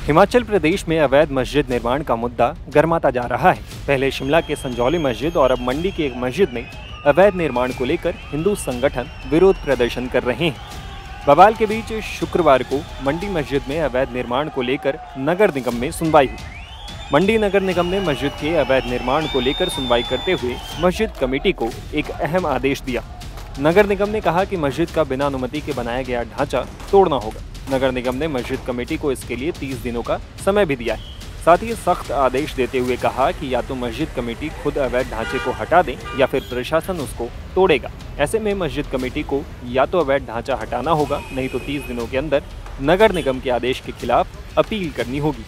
हिमाचल प्रदेश में अवैध मस्जिद निर्माण का मुद्दा गर्माता जा रहा है। पहले शिमला के संजौली मस्जिद और अब मंडी की एक मस्जिद में अवैध निर्माण को लेकर हिंदू संगठन विरोध प्रदर्शन कर रहे हैं। बवाल के बीच शुक्रवार को मंडी मस्जिद में अवैध निर्माण को लेकर नगर निगम में सुनवाई हुई। मंडी नगर निगम ने मस्जिद के अवैध निर्माण को लेकर सुनवाई करते हुए मस्जिद कमेटी को एक अहम आदेश दिया। नगर निगम ने कहा कि मस्जिद का बिना अनुमति के बनाया गया ढांचा तोड़ना होगा। नगर निगम ने मस्जिद कमेटी को इसके लिए 30 दिनों का समय भी दिया है। साथ ही सख्त आदेश देते हुए कहा कि या तो मस्जिद कमेटी खुद अवैध ढांचे को हटा दे या फिर प्रशासन उसको तोड़ेगा। ऐसे में मस्जिद कमेटी को या तो अवैध ढांचा हटाना होगा, नहीं तो 30 दिनों के अंदर नगर निगम के आदेश के खिलाफ अपील करनी होगी।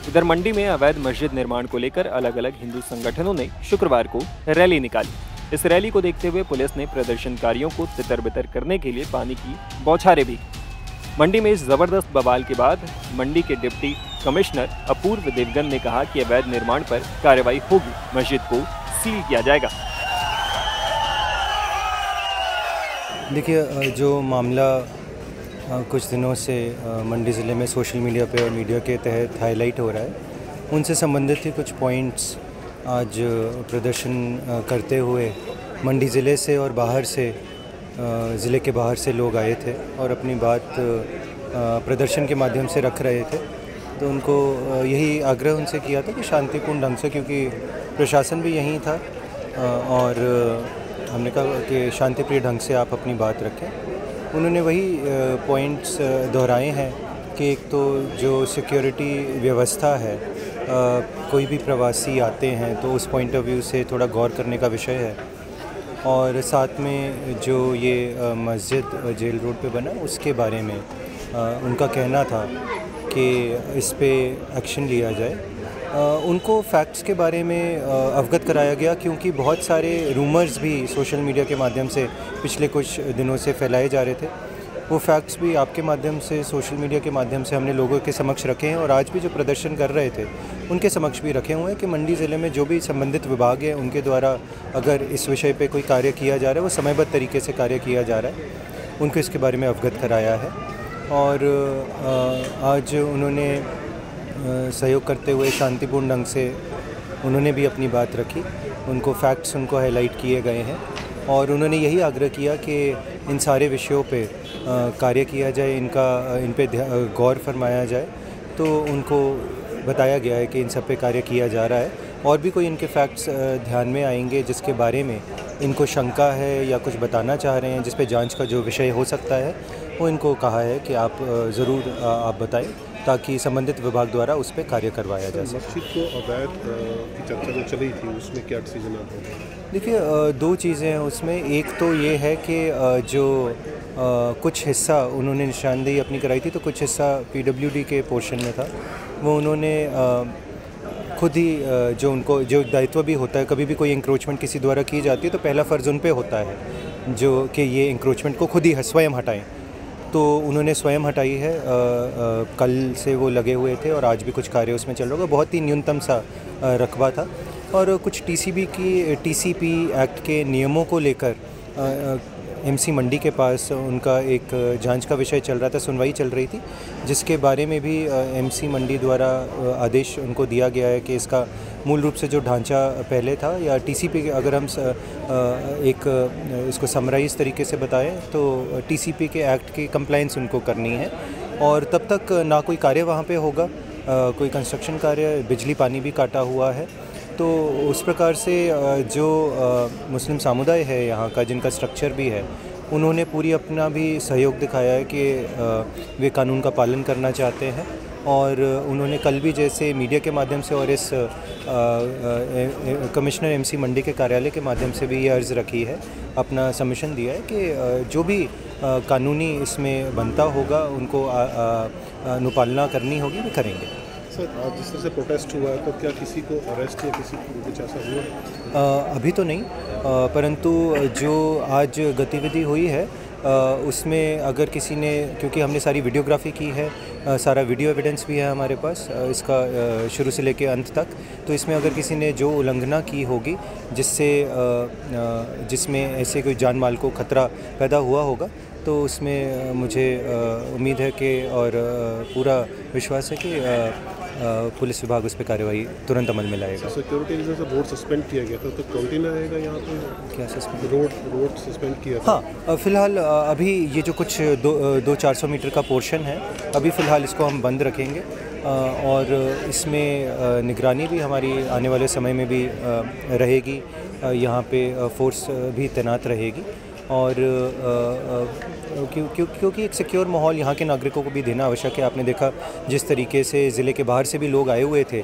इधर मंडी में अवैध मस्जिद निर्माण को लेकर अलग अलग हिंदू संगठनों ने शुक्रवार को रैली निकाली। इस रैली को देखते हुए पुलिस ने प्रदर्शनकारियों को तितर-बितर करने के लिए पानी की बौछारें भी। मंडी में इस जबरदस्त बवाल के बाद मंडी के डिप्टी कमिश्नर अपूर्व देवगन ने कहा कि अवैध निर्माण पर कार्रवाई होगी, मस्जिद को सील किया जाएगा। देखिए, जो मामला कुछ दिनों से मंडी ज़िले में सोशल मीडिया पे और मीडिया के तहत हाईलाइट हो रहा है, उनसे संबंधित ही कुछ पॉइंट्स आज प्रदर्शन करते हुए मंडी ज़िले से और बाहर से ज़िले के बाहर से लोग आए थे और अपनी बात प्रदर्शन के माध्यम से रख रहे थे। तो उनको यही आग्रह उनसे किया था कि शांतिपूर्ण ढंग से, क्योंकि प्रशासन भी यहीं था और हमने कहा कि शांतिप्रिय ढंग से आप अपनी बात रखें। उन्होंने वही पॉइंट्स दोहराए हैं कि एक तो जो सिक्योरिटी व्यवस्था है, कोई भी प्रवासी आते हैं तो उस पॉइंट ऑफ व्यू से थोड़ा गौर करने का विषय है। और साथ में जो ये मस्जिद जेल रोड पे बना उसके बारे में उनका कहना था कि इस पे एक्शन लिया जाए। उनको फैक्ट्स के बारे में अवगत कराया गया, क्योंकि बहुत सारे रूमर्स भी सोशल मीडिया के माध्यम से पिछले कुछ दिनों से फैलाए जा रहे थे। वो फैक्ट्स भी आपके माध्यम से, सोशल मीडिया के माध्यम से हमने लोगों के समक्ष रखे हैं और आज भी जो प्रदर्शन कर रहे थे उनके समक्ष भी रखे हुए हैं कि मंडी ज़िले में जो भी संबंधित विभाग है उनके द्वारा अगर इस विषय पे कोई कार्य किया जा रहा है, वो समयबद्ध तरीके से कार्य किया जा रहा है। उनको इसके बारे में अवगत कराया है और आज उन्होंने सहयोग करते हुए शांतिपूर्ण ढंग से उन्होंने भी अपनी बात रखी। उनको फैक्ट्स उनको हाईलाइट किए गए हैं और उन्होंने यही आग्रह किया कि इन सारे विषयों पे कार्य किया जाए, इन पे गौर फरमाया जाए। तो उनको बताया गया है कि इन सब पे कार्य किया जा रहा है और भी कोई इनके फैक्ट्स ध्यान में आएंगे जिसके बारे में इनको शंका है या कुछ बताना चाह रहे हैं, जिस पे जांच का जो विषय हो सकता है, वो इनको कहा है कि आप ज़रूर आप बताएं ताकि संबंधित विभाग द्वारा उस पर कार्य करवाया जा सके। मस्जिद को अवैध की चर्चा जो चली थी उसमें क्या डिसीजन आता है? देखिए, दो चीज़ें हैं उसमें। एक तो ये है कि जो कुछ हिस्सा उन्होंने निशानदेही अपनी कराई थी, तो कुछ हिस्सा PWD के पोर्शन में था। वो उन्होंने खुद ही जो उनको जो दायित्व भी होता है, कभी भी कोई इंक्रोचमेंट किसी द्वारा की जाती है तो पहला फ़र्ज़ उन पे होता है जो कि ये इंक्रोचमेंट को खुद ही स्वयं हटाएं। तो उन्होंने स्वयं हटाई है। कल से वो लगे हुए थे और आज भी कुछ कार्य उसमें चल रहा होगा। बहुत ही न्यूनतम सा रकबा था और कुछ TCP एक्ट के नियमों को लेकर MC मंडी के पास उनका एक जांच का विषय चल रहा था, सुनवाई चल रही थी, जिसके बारे में भी MC मंडी द्वारा आदेश उनको दिया गया है कि इसका मूल रूप से जो ढांचा पहले था या TCP, अगर हम इसको समराइज तरीके से बताएं तो TCP के एक्ट की कंप्लायंस उनको करनी है और तब तक ना कोई कार्य वहाँ पे होगा, कोई कंस्ट्रक्शन कार्य, बिजली पानी भी काटा हुआ है। तो उस प्रकार से जो मुस्लिम समुदाय है यहाँ का, जिनका स्ट्रक्चर भी है, उन्होंने पूरी अपना भी सहयोग दिखाया है कि वे कानून का पालन करना चाहते हैं। और उन्होंने कल भी जैसे मीडिया के माध्यम से और इस कमिश्नर MC मंडी के कार्यालय के माध्यम से भी ये अर्ज़ रखी है, अपना सबमिशन दिया है कि जो भी कानूनी इसमें बनता होगा उनको अनुपालना करनी होगी, वो करेंगे। सर, आज जिस तरह से प्रोटेस्ट हुआ है तो क्या किसी को अरेस्ट या किसी को कुछ ऐसा हुआ? अभी तो नहीं, परंतु जो आज गतिविधि हुई है उसमें अगर किसी ने, क्योंकि हमने सारी वीडियोग्राफी की है, सारा वीडियो एविडेंस भी है हमारे पास इसका शुरू से लेकर अंत तक, तो इसमें अगर किसी ने जो उल्लंघना की होगी जिसमें ऐसे कोई जान माल को खतरा पैदा हुआ होगा, तो उसमें मुझे उम्मीद है कि और पूरा विश्वास है कि पुलिस विभाग उस पर कार्रवाई तुरंत अमल में लाएगा। सिक्योरिटी रीजन से रोड सस्पेंड किया गया था, तो कंटिन्यू रहेगा यहाँ पे? क्या सस्पेंड? रोड सस्पेंड किया था? हाँ, फ़िलहाल अभी ये जो कुछ 200-400 मीटर का पोर्शन है, अभी फ़िलहाल इसको हम बंद रखेंगे और इसमें निगरानी भी हमारी आने वाले समय में भी रहेगी। यहाँ पे फोर्स भी तैनात रहेगी और क्योंकि एक सिक्योर माहौल यहाँ के नागरिकों को भी देना आवश्यक है। आपने देखा जिस तरीके से ज़िले के बाहर से भी लोग आए हुए थे,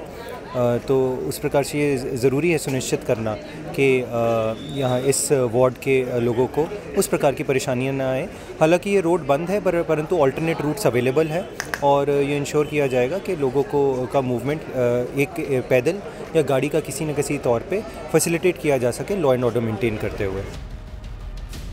तो उस प्रकार से ये ज़रूरी है सुनिश्चित करना कि यहाँ इस वार्ड के लोगों को उस प्रकार की परेशानियाँ ना आए। हालांकि ये रोड बंद है परंतु अल्टरनेट रूट्स अवेलेबल है और ये इंश्योर किया जाएगा कि लोगों को का मूवमेंट एक पैदल या गाड़ी का किसी न किसी तौर पे फैसिलिटेट किया जा सके, लॉ एंड ऑर्डर मेंटेन करते हुए।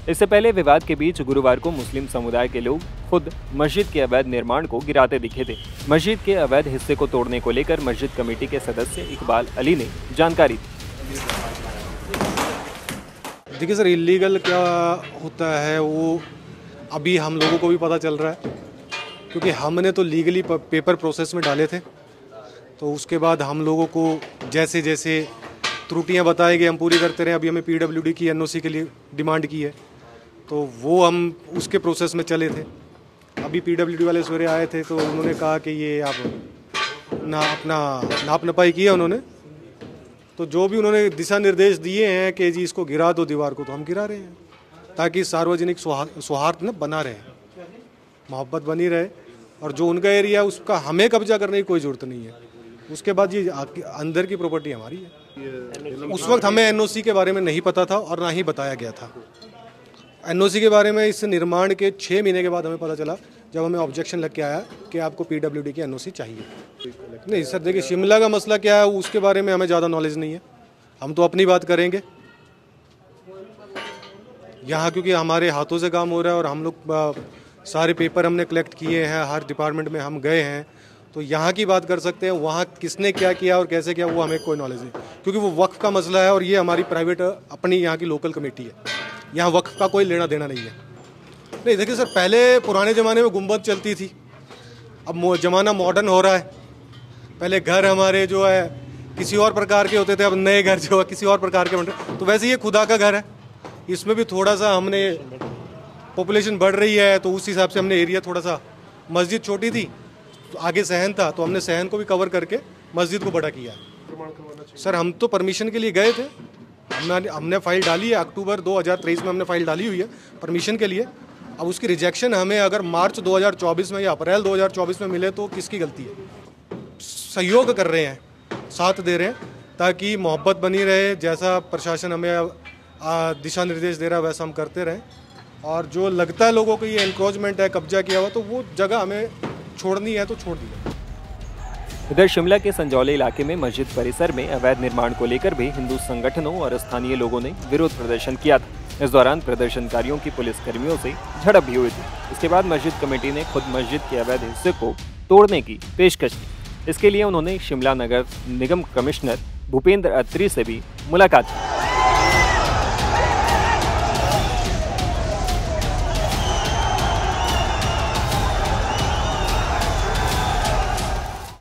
इससे पहले विवाद के बीच गुरुवार को मुस्लिम समुदाय के लोग खुद मस्जिद के अवैध निर्माण को गिराते दिखे थे। मस्जिद के अवैध हिस्से को तोड़ने को लेकर मस्जिद कमेटी के सदस्य इकबाल अली ने जानकारी दी। देखिए सर, इलीगल क्या होता है वो अभी हम लोगों को भी पता चल रहा है, क्योंकि हमने तो लीगली पेपर प्रोसेस में डाले थे, तो उसके बाद हम लोगों को जैसे जैसे त्रुटियां बताई गई हम पूरी करते रहे। अभी हमें PWD की NOC के लिए डिमांड की है, तो वो हम उसके प्रोसेस में चले थे। अभी PWD वाले सवेरे आए थे तो उन्होंने कहा कि ये आप अपना नाप नपाई की है उन्होंने, तो जो भी उन्होंने दिशा निर्देश दिए हैं कि जी इसको गिरा दो दीवार को, तो हम गिरा रहे हैं ताकि सार्वजनिक सौहार्द न बना रहे, मोहब्बत बनी रहे। और जो उनका एरिया उसका हमें कब्जा करने की कोई ज़रूरत नहीं है। उसके बाद ये अंदर की प्रॉपर्टी हमारी है। उस वक्त हमें NOC के बारे में नहीं पता था और ना ही बताया गया था। NOC के बारे में इस निर्माण के 6 महीने के बाद हमें पता चला, जब हमें ऑब्जेक्शन लग के आया कि आपको PWD की NOC चाहिए। नहीं सर, देखिए शिमला का मसला क्या है उसके बारे में हमें ज़्यादा नॉलेज नहीं है, हम तो अपनी बात करेंगे यहाँ, क्योंकि हमारे हाथों से काम हो रहा है और हम लोग सारे पेपर हमने कलेक्ट किए हैं, हर डिपार्टमेंट में हम गए हैं, तो यहाँ की बात कर सकते हैं। वहाँ किसने क्या किया और कैसे किया वो हमें कोई नॉलेज नहीं, क्योंकि वो वक्फ का मसला है और ये हमारी प्राइवेट अपनी यहाँ की लोकल कमेटी है, यहाँ वक्फ का कोई लेना देना नहीं है। नहीं देखिए सर, पहले पुराने ज़माने में गुंबद चलती थी, अब ज़माना मॉडर्न हो रहा है। पहले घर हमारे जो है किसी और प्रकार के होते थे, अब नए घर जो है किसी और प्रकार के बन रहे। तो वैसे ये खुदा का घर है, इसमें भी थोड़ा सा हमने पॉपुलेशन बढ़ रही है तो उस हिसाब से हमने एरिया थोड़ा सा, मस्जिद छोटी थी तो आगे सहन था तो हमने सहन को भी कवर करके मस्जिद को बड़ा किया। सर हम तो परमिशन के लिए गए थे, हमने फाइल डाली है, अक्टूबर 2023 में हमने फाइल डाली हुई है परमिशन के लिए। अब उसकी रिजेक्शन हमें अगर मार्च 2024 में या अप्रैल 2024 में मिले तो किसकी गलती है? सहयोग कर रहे हैं, साथ दे रहे हैं ताकि मोहब्बत बनी रहे। जैसा प्रशासन हमें दिशा निर्देश दे रहा है वैसा हम करते रहें, और जो लगता है लोगों को ये एनक्रोचमेंट है, कब्जा किया हुआ, तो वो जगह हमें छोड़नी है तो छोड़ दी। इधर शिमला के संजौली इलाके में मस्जिद परिसर में अवैध निर्माण को लेकर भी हिंदू संगठनों और स्थानीय लोगों ने विरोध प्रदर्शन किया था। इस दौरान प्रदर्शनकारियों की पुलिस कर्मियों से झड़प भी हुई थी। इसके बाद मस्जिद कमेटी ने खुद मस्जिद के अवैध हिस्से को तोड़ने की पेशकश की। इसके लिए उन्होंने शिमला नगर निगम कमिश्नर भूपेंद्र अत्री से भी मुलाकात की।